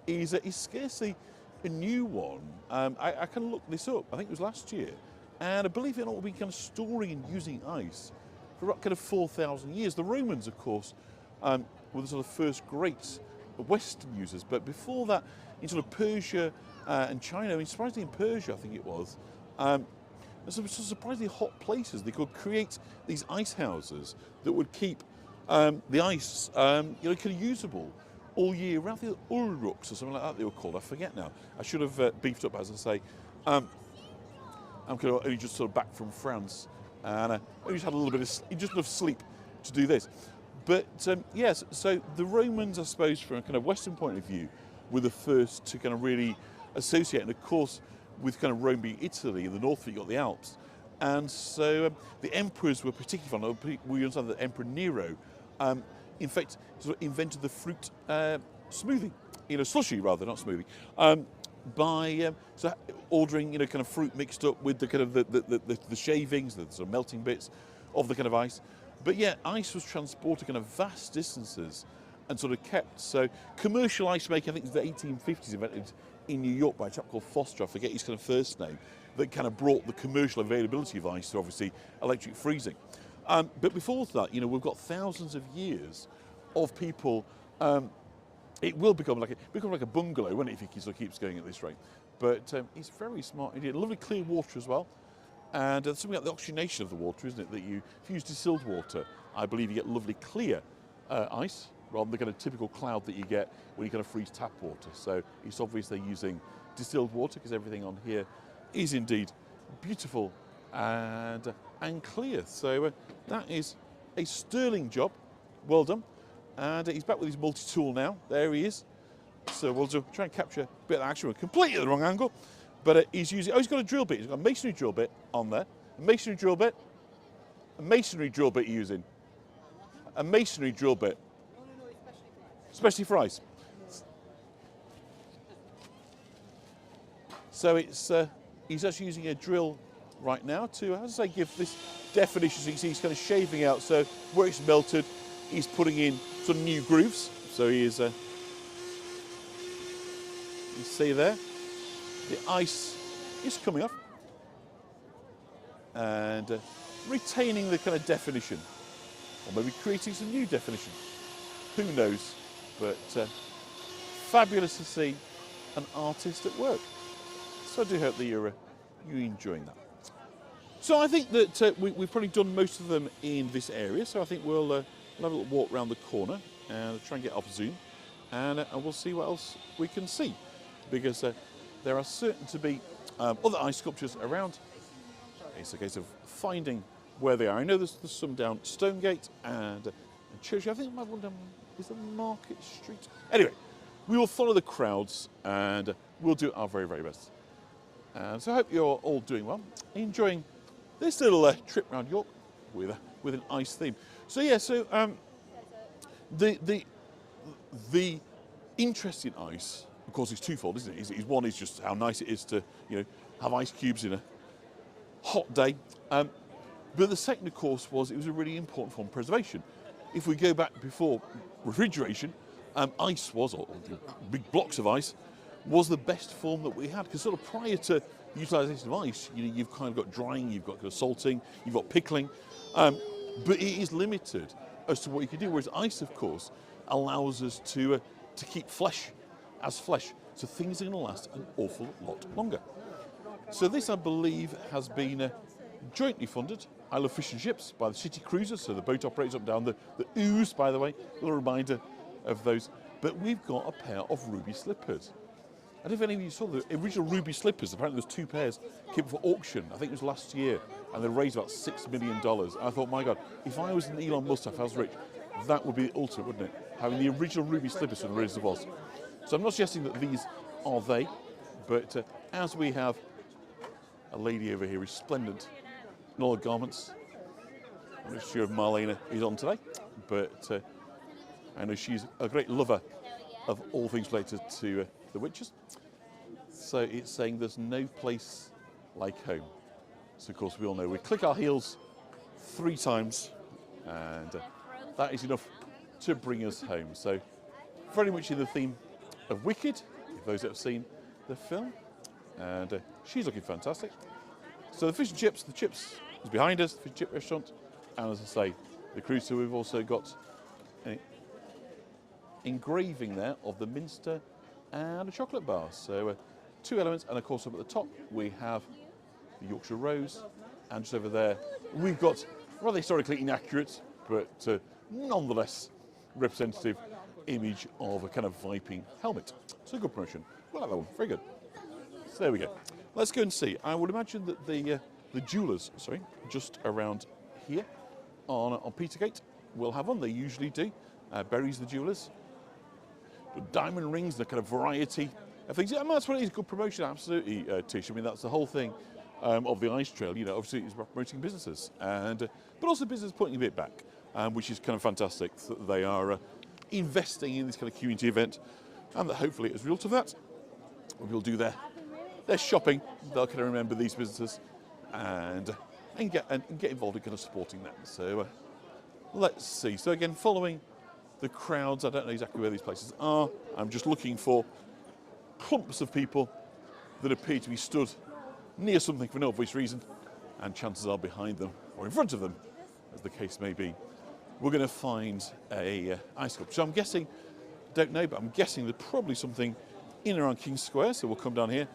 is scarcely a new one. I kind of looked this up. I think it was last year, and I believe it all been kind of storing and using ice for about kind of 4,000 years. The Romans, of course, were the sort of first great Western users, but before that, in sort of Persia and China, I mean, surprisingly in Persia, I think it was, some surprisingly hot places. They could create these ice houses that would keep the ice, kind of usable all year round. I think Uruks or something like that they were called. I forget now. I should have beefed up, as I say. I'm kind of only just sort of back from France, and I just had a little bit of just enough sleep to do this. But yes, so the Romans, I suppose, from a kind of Western point of view, were the first to kind of really associate, and of course, with kind of Rome being Italy, in the north you've got the Alps, and so the emperors were particularly fond. We understand that Emperor Nero, in fact, sort of invented the fruit smoothie, slushy rather, not smoothie, by so ordering kind of fruit mixed up with the kind of the shavings, the sort of melting bits of the kind of ice. But yeah, ice was transported kind of vast distances and sort of kept. So commercial ice making, I think it was the 1850s, invented in New York by a chap called Foster, I forget his kind of first name, that kind of brought the commercial availability of ice to obviously electric freezing. But before that, we've got thousands of years of people. It will become like a bungalow, won't it, if it sort of keeps going at this rate? But it's very smart. It lovely clear water as well. And something like the oxygenation of the water, isn't it? That if you use distilled water, I believe you get lovely clear ice rather than the kind of typical cloud that you get when you kind of freeze tap water. So it's obvious they're using distilled water because everything on here is indeed beautiful and clear. So that is a sterling job. Well done. And he's back with his multi-tool now. There he is. So we'll try and capture a bit of action. We're completely at the wrong angle. But he's using, he's got a drill bit. He's got a masonry drill bit on there. A masonry drill bit. A masonry drill bit using. A masonry drill bit. Especially for ice. So it's he's actually using a drill right now to, as I say, give this definition. So you can see he's kind of shaving out. So where it's melted, he's putting in some new grooves. So he is, you see there, the ice is coming off and retaining the kind of definition, or maybe creating some new definition. Who knows? But fabulous to see an artist at work. So I do hope that you're enjoying that. So I think that we've probably done most of them in this area. So I think we'll have a little walk around the corner and try and get off zoom, and we'll see what else we can see, because there are certain to be other ice sculptures around. It's a case of finding where they are. I know there's some down Stonegate and Church. I think there might be one down, is it Market Street? Anyway, we will follow the crowds and we'll do our very, very best. So I hope you're all doing well, enjoying this little trip around York with an ice theme. So yeah, so the interest in ice, of course, is twofold, isn't it? One is just how nice it is to have ice cubes in a hot day, but the second, of course, was it was a really important form of preservation. If we go back before refrigeration, ice was, or big blocks of ice, was the best form that we had, because sort of prior to the utilisation of ice, you've kind of got drying, you've got kind of salting, you've got pickling, but it is limited as to what you can do. Whereas ice, of course, allows us to keep flesh as flesh, so things are going to last an awful lot longer. So this, I believe, has been jointly funded, Isle of Fish and Ships, by the City Cruisers, so the boat operates up and down the Ouse, by the way, a little reminder of those. But we've got a pair of ruby slippers. I don't know if any of you saw the original ruby slippers. Apparently there's 2 pairs came for auction. I think it was last year, and they raised about $6 million. I thought, my God, if I was an Elon Musk, if I was rich, that would be the ultimate, wouldn't it? Having the original ruby slippers from the Raiders of Oz. So I'm not suggesting that these are they, but as we have a lady over here resplendent in all her garments, I'm not sure if Marlena is on today, but I know she's a great lover of all things related to the witches. So it's saying there's no place like home. So of course we all know we click our heels 3 times and that is enough to bring us home. So very much in the theme of Wicked those that have seen the film. And she's looking fantastic. So the fish and chips, is behind us, the fish and chip restaurant. And as I say, the cruiser, we've also got an engraving there of the Minster and a chocolate bar. So 2 elements, and of course up at the top we have the Yorkshire Rose, and just over there we've got rather historically inaccurate, but nonetheless representative image of a kind of Viping helmet. So good promotion. Well, that one, very good. So there we go. Let's go and see. I would imagine that the jewellers, just around here on Petergate will have one. They usually do. Berries the jewellers. But diamond rings, the kind of variety of things. Yeah, I mean, that's what it is. Good promotion, absolutely, Tish. I mean, that's the whole thing of the Ice Trail. You know, obviously it's promoting businesses, but also business putting a bit back, which is kind of fantastic. That they are investing in this kind of community event, and that hopefully, as a result of that, we'll do their shopping. They'll kind of remember these businesses and get involved in kind of supporting them. So let's see. So again, following the crowds, I don't know exactly where these places are. I'm just looking for clumps of people that appear to be stood near something for no obvious reason, and chances are behind them or in front of them, as the case may be, we're going to find a ice sculpture. So I'm guessing, don't know, but I'm guessing there's probably something in and around King Square. So we'll come down here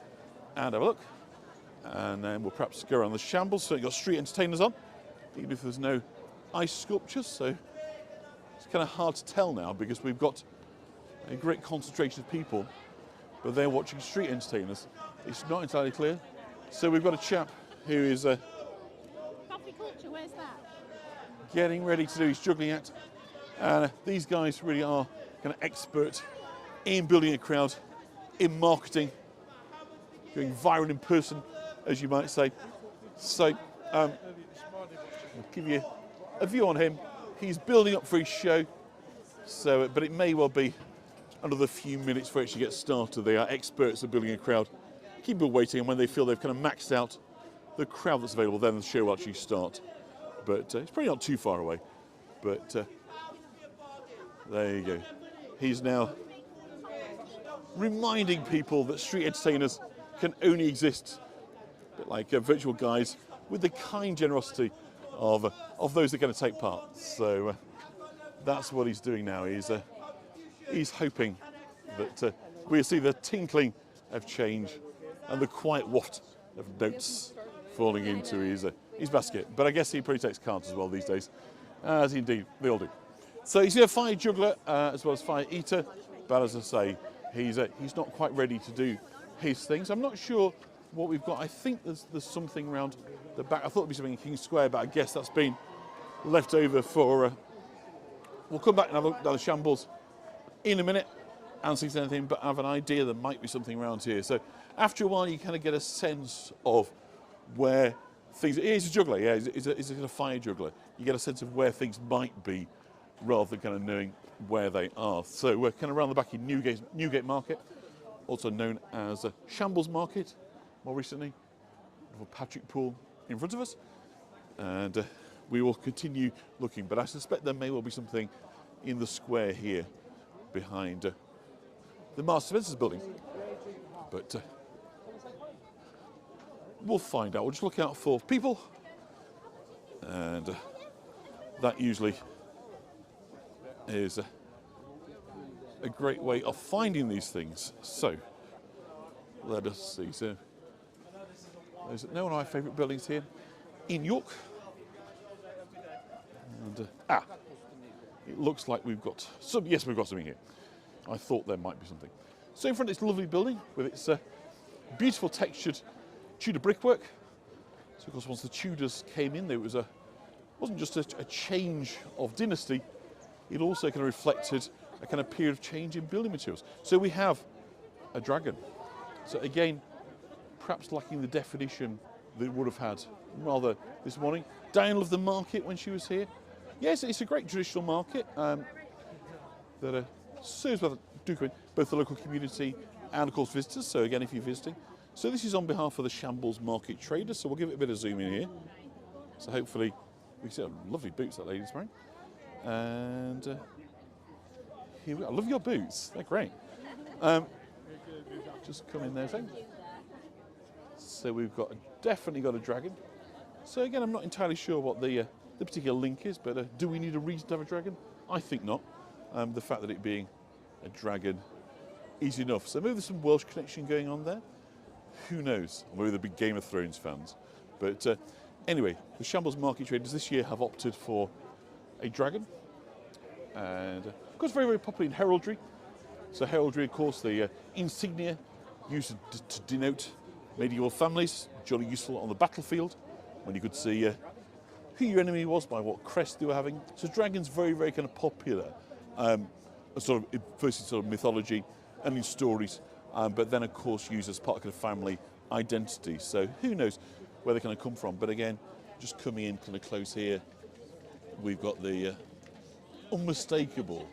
and have a look, and then we'll perhaps go around the Shambles. So you've got street entertainers on, even if there's no ice sculptures. So it's kind of hard to tell now because we've got a great concentration of people, but they're watching street entertainers. It's not entirely clear. So we've got a chap who is Coffee culture, where's that? getting ready to do his juggling act. And these guys really are kind of expert in building a crowd, in marketing, going viral in person, as you might say. So I'll give you a view on him. He's building up for his show, so but it may well be another few minutes for it to get started. They are experts at building a crowd. Keep people waiting, and when they feel they've kind of maxed out the crowd that's available, then the show will actually start. But it's probably not too far away. But there you go. He's now reminding people that street entertainers can only exist, a bit like virtual guides, with the kind generosity of those that are going to take part. So that's what he's doing now. He's hoping that we'll see the tinkling of change and the quiet waft of notes falling into his basket. But I guess he probably takes cards as well these days, as indeed they all do. So he's a fire juggler as well as fire eater, but as I say, he's not quite ready to do his things. I'm not sure what we've got. I think there's something around the back. I thought there'd be something in King Square, but I guess that's been left over for. We'll come back and have a look down the Shambles in a minute and see if there's anything, but I have an idea there might be something around here. So after a while, you kind of get a sense of where things. He's a juggler, yeah. He's a kind of fire juggler. You get a sense of where things might be, rather than kind of knowing where they are. So we're kind of around the back in Newgate Market, also known as Shambles Market, more recently. We have a Patrick Pool in front of us, and we will continue looking. But I suspect there may well be something in the square here behind the Master Spencer's building. But we'll find out. We'll just look out for people, and that usually is a great way of finding these things. So let us see. So there's one of my favourite buildings here in York, and it looks like we've got some. Yes, we've got something here. I thought there might be something. So in front of this lovely building with its beautiful textured Tudor brickwork. So of course, once the Tudors came in, there wasn't just a change of dynasty. It also kind of reflected a kind of period of change in building materials. So we have a dragon. So again, perhaps lacking the definition that it would have had rather this morning. Diane loved the market when she was here. Yes, it's a great traditional market that serves both the local community and of course visitors. So again, if you're visiting. So this is on behalf of the Shambles Market Traders. So we'll give it a bit of zoom in here. So hopefully we can see lovely boots that lady's wearing. And here we are. I love your boots. They're great. Just come in there, thing. So we've definitely got a dragon. So again, I'm not entirely sure what the particular link is, but do we need a reason to have a dragon? I think not. The fact that it being a dragon is enough. So maybe there's some Welsh connection going on there. Who knows? Or maybe they're big Game of Thrones fans. But anyway, the Shambles market traders this year have opted for a dragon. And of course, very, very popular in heraldry. So heraldry, of course, the insignia used to denote medieval families, jolly useful on the battlefield when you could see who your enemy was by what crest they were having. So dragons very, very kind of popular, sort of first in sort of mythology and in stories, but then of course used as part of kind of family identity. So who knows where they kind of come from? But again, just coming in kind of close here, we've got the unmistakable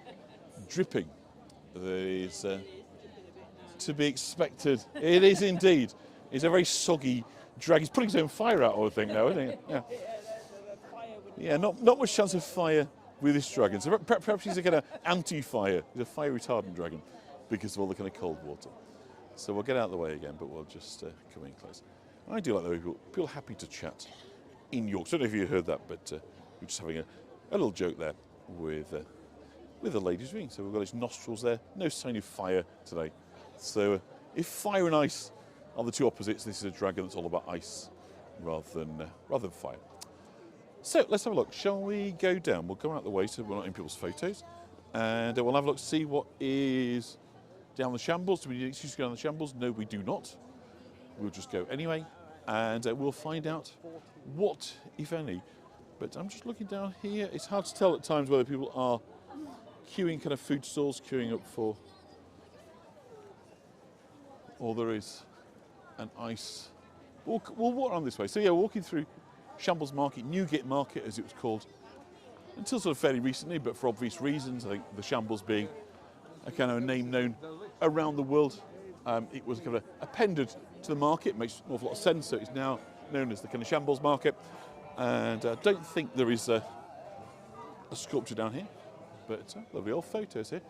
dripping that is to be expected. It is indeed. It's a very soggy drag. He's putting his own fire out, I would think, now, isn't he? Yeah. Yeah, not much chance of fire with this dragon. So perhaps he's a kind of anti-fire. He's a fire retardant dragon because of all the kind of cold water. So we'll get out of the way again, but we'll just come in close. I do like the way people are happy to chat in York. So I don't know if you heard that, but we're just having a little joke there with the ladies' ring. So we've got his nostrils there. No sign of fire today. So if fire and ice are the two opposites, this is a dragon that's all about ice rather than fire. So let's have a look. Shall we go down? We'll go out the way so we're not in people's photos, and we'll have a look, see what is down the Shambles. Do we need an excuse to go down the Shambles? No, we do not. We'll just go anyway, and we'll find out what, if any. But I'm just looking down here. It's hard to tell at times whether people are queuing kind of food stalls, queuing up for, or there is an ice. We'll walk around this way. So yeah, walking through Shambles Market, Newgate Market as it was called, until sort of fairly recently, but for obvious reasons. I think the Shambles being a kind of a name known around the world, it was kind of appended to the market. It makes an awful lot of sense, so it's now known as the kind of Shambles Market. And I don't think there is a sculpture down here, but lovely old photos here.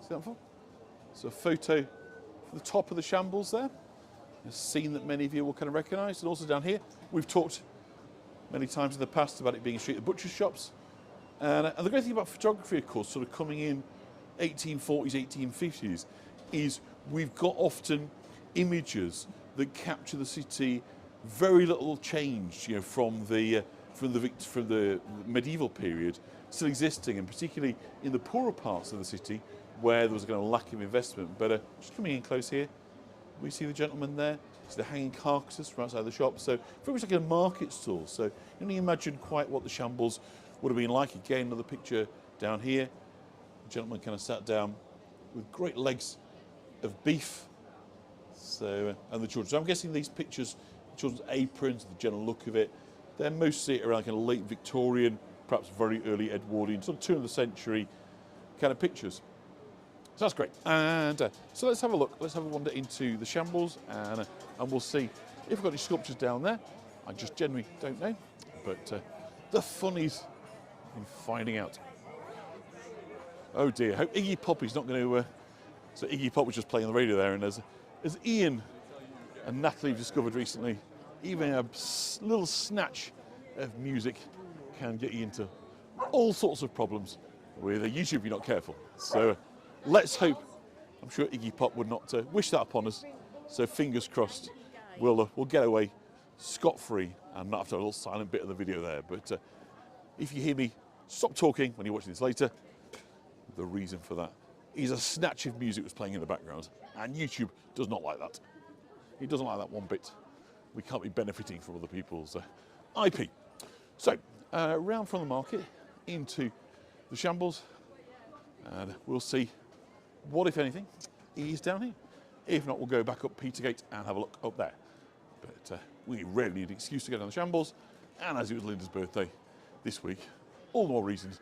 See that one? So a photo from the top of the Shambles there. A scene that many of you will kind of recognise. And also down here, we've talked many times in the past about it being a street of butcher shops. And the great thing about photography, of course, sort of coming in 1840s, 1850s, is we've got often images that capture the city very little changed, from the medieval period still existing, and particularly in the poorer parts of the city where there was a kind of lack of investment. But just coming in close here, we see the gentleman there. It's the hanging carcasses from outside the shop. So very much like a market stall. So you can only imagine quite what the Shambles would have been like. Again, another picture down here. The gentleman kind of sat down with great legs of beef. So and the children. So I'm guessing these pictures, children's aprons, the general look of it, they're mostly around kind of late Victorian, perhaps very early Edwardian, sort of turn of the century kind of pictures. So that's great. And so let's have a look. Let's have a wander into the Shambles, and we'll see if we've got any sculptures down there. I just genuinely don't know, but the fun is in finding out. Oh dear, I hope Iggy Pop is not going to... so Iggy Pop was just playing on the radio there, and as Ian and Natalie have discovered recently, even a little snatch of music can get you into all sorts of problems with YouTube if you're not careful. So let's hope, I'm sure Iggy Pop would not wish that upon us. So fingers crossed, we'll get away scot-free and not have to have a little silent bit of the video there. But if you hear me stop talking when you're watching this later, the reason for that is a snatch of music was playing in the background, and YouTube does not like that. It doesn't like that one bit. We can't be benefiting from other people's IP. So, round from the market into the Shambles, and we'll see what, if anything, is down here. If not, we'll go back up Petergate and have a look up there. But we rarely need an excuse to go down the Shambles, and as it was Linda's birthday this week, all the more reasons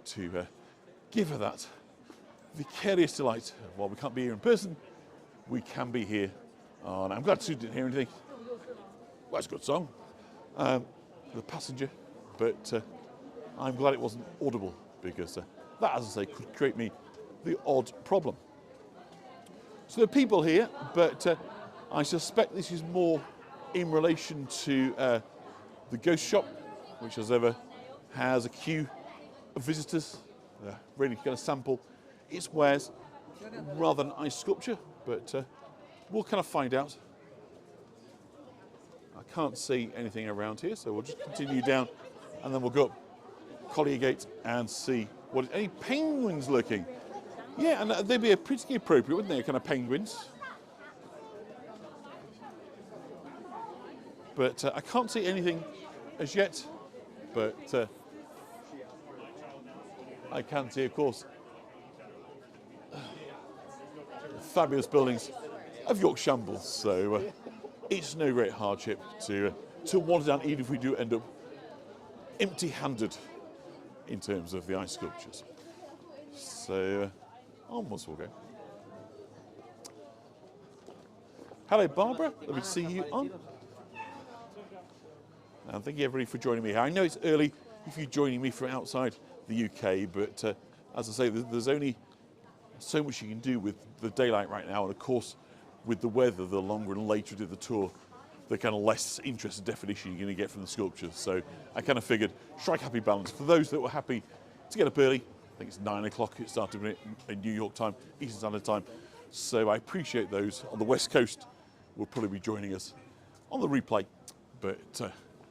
to give her that vicarious delight. While we can't be here in person, we can be here. And I'm glad Sue didn't hear anything. Well, that's a good song. The Passenger, but I'm glad it wasn't audible, because that, as I say, could create me the odd problem. So there are people here, but I suspect this is more in relation to the ghost shop, which as ever has a queue of visitors ready to get a sample its wares rather than ice sculpture, but we'll kind of find out. I can't see anything around here, so we'll just continue down and then we'll go up Collier Gate and see what any penguins looking. Yeah, and they'd be pretty appropriate, wouldn't they, kind of penguins? But I can't see anything as yet, but I can see, of course, the fabulous buildings of York Shambles, so it's no great hardship to wander down, even if we do end up empty-handed in terms of the ice sculptures. So onwards we'll go. Hello Barbara, lovely to see you on. And thank you everybody for joining me here. I know it's early if you're joining me from outside the UK, but as I say, there's only so much you can do with the daylight right now, and of course with the weather, the longer and later you do the tour, the kind of less interest and definition you're going to get from the sculptures. So I kind of figured strike happy balance. For those that were happy to get up early, I think it's 9 o'clock, it started in New York time, Eastern Standard Time. So I appreciate those on the West Coast will probably be joining us on the replay. But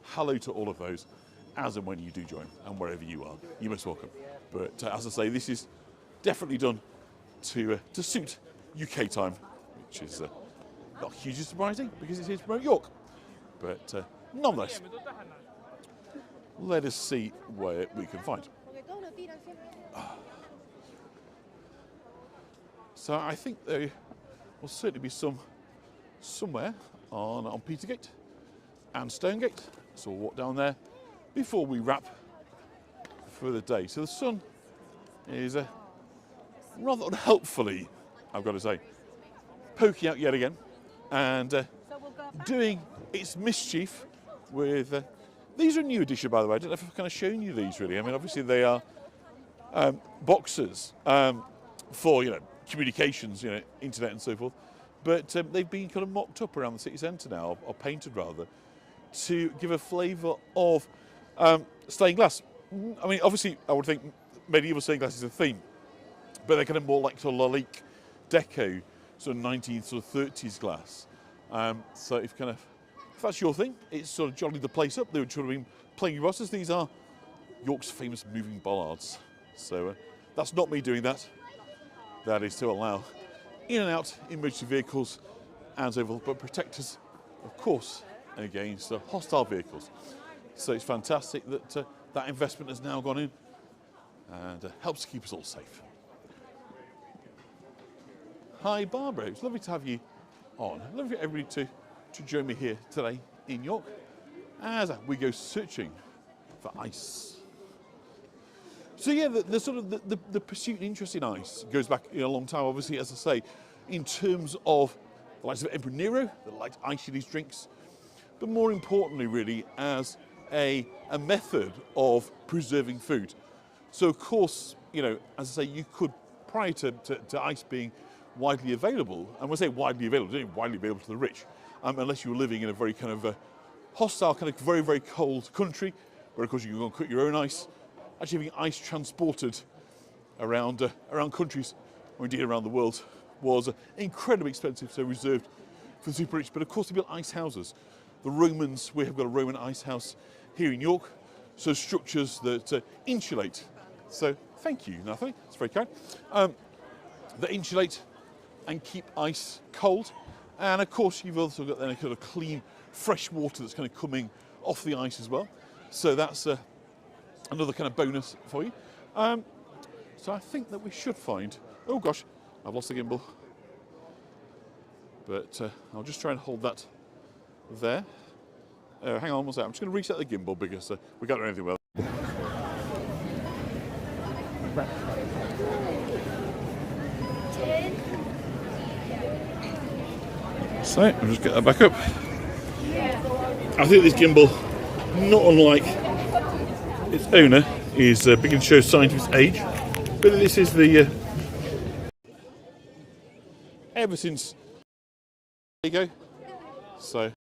hello to all of those, as and when you do join, and wherever you are, you're most welcome. But as I say, this is definitely done to suit UK time, which is not hugely surprising because it's here to promote York. But nonetheless, let us see where we can find. So I think there will certainly be somewhere on Petergate and Stonegate. So we'll walk down there before we wrap for the day. So the sun is rather unhelpfully, I've got to say, poking out yet again and doing its mischief with these are a new edition, by the way. I don't know if I've kind of shown you these really. I mean, obviously they are boxes for communications, internet and so forth, but they've been kind of mocked up around the city centre now, or painted rather, to give a flavour of stained glass. I mean, obviously I would think medieval stained glass is a theme, but they're kind of more like sort of Lalique Deco, sort of 19th sort of 30s glass. So if that's your thing, it's sort of jollied the place up. They would sort of been playing rosters. These are York's famous moving bollards. So that's not me doing that. That is to allow in and out emergency vehicles and so forth, but protect us, of course, against hostile vehicles. So it's fantastic that that investment has now gone in and helps keep us all safe. Hi Barbara, it's lovely to have you on. Lovely for everybody to join me here today in York as we go searching for ice. So yeah, the sort of the pursuit and interest in ice goes back a long time, obviously, as I say, in terms of the likes of Emperor Nero that liked ice in his drinks, but more importantly really as a method of preserving food. So of course, as I say, you could, prior to ice being widely available, and when I say widely available, it isn't widely available to the rich, unless you were living in a very kind of hostile, kind of very, very cold country, where of course you can go and cook your own ice. Actually having ice transported around countries, or indeed around the world, was incredibly expensive, so reserved for the super rich. But of course they built ice houses. The Romans, we have got a Roman ice house here in York, so structures that insulate. So thank you, Nathalie, it's very kind. That insulate and keep ice cold. And of course you've also got then a kind of clean, fresh water that's kind of coming off the ice as well. So that's another kind of bonus for you. So I think that we should find, oh gosh, I've lost the gimbal. But I'll just try and hold that there. Hang on one second, I'm just going to reset the gimbal because we can't do anything well. So, I'll just get that back up. I think this gimbal, not unlike its owner, is beginning to show signs of its age, but this is the ever since. There you go. So